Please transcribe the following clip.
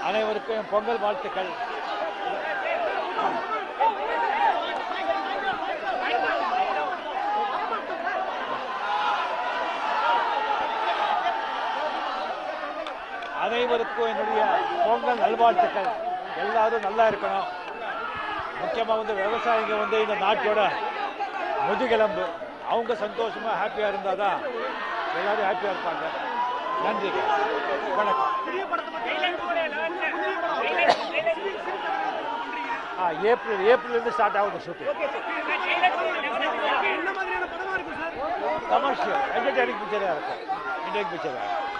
அனைவருக்கும் பொங்கல் வாழ்த்துக்கள். அனைவருக்கும் என்னுடைய பொங்கல் நல்வாழ்த்துக்கள். எல்லாரும் நல்லா இருக்கணும். முக்கியமாக விவசாயிங்க இந்த நாட்டோட முதுகெலும்பு. அவங்க சந்தோஷமா ஹாப்பியா இருந்தாதான் எல்லாரும் ஹாப்பியா இருப்பாங்க. நன்றி, வணக்கம். ஏப்ரல் ஸ்டார்ட் ஆகுது ஷூட்டிங். கமர்ஷியல் என்டர்டைனிங் பிக்சராக இருக்கும். இண்டியன் பிக்சராக இருக்கும்.